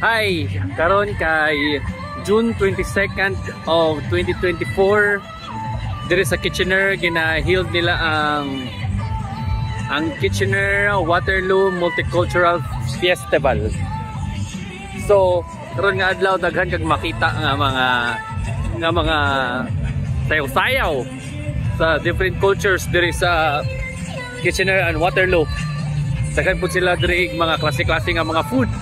Hi, karon kay June 22nd of 2024 diri sa Kitchener gina-held nila ang Kitchener Waterloo Multicultural Festival. So karon nga adlaw daghan kag makita nga mga sayaw-sayaw sa different cultures diri sa Kitchener and Waterloo. Daghan po sila diri mga klase-klase nga mga food.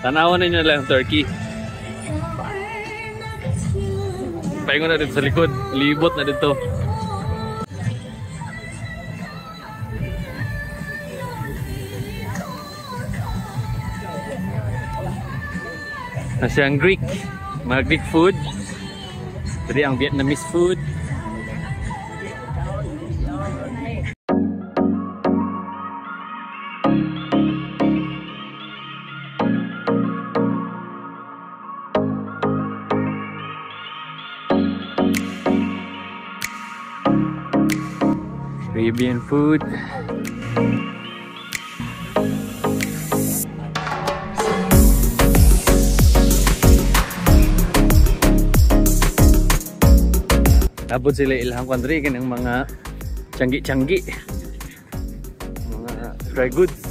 Tanawan ninyo lang turkey. Paingon na dito sa likod, libot na dito. Nasa ang Greek, mga Greek food. Tadi ang Vietnamese food. Caribbean food. Abot sila ilang country kanang mga tiyanggi-tiyanggi. Mga dry goods.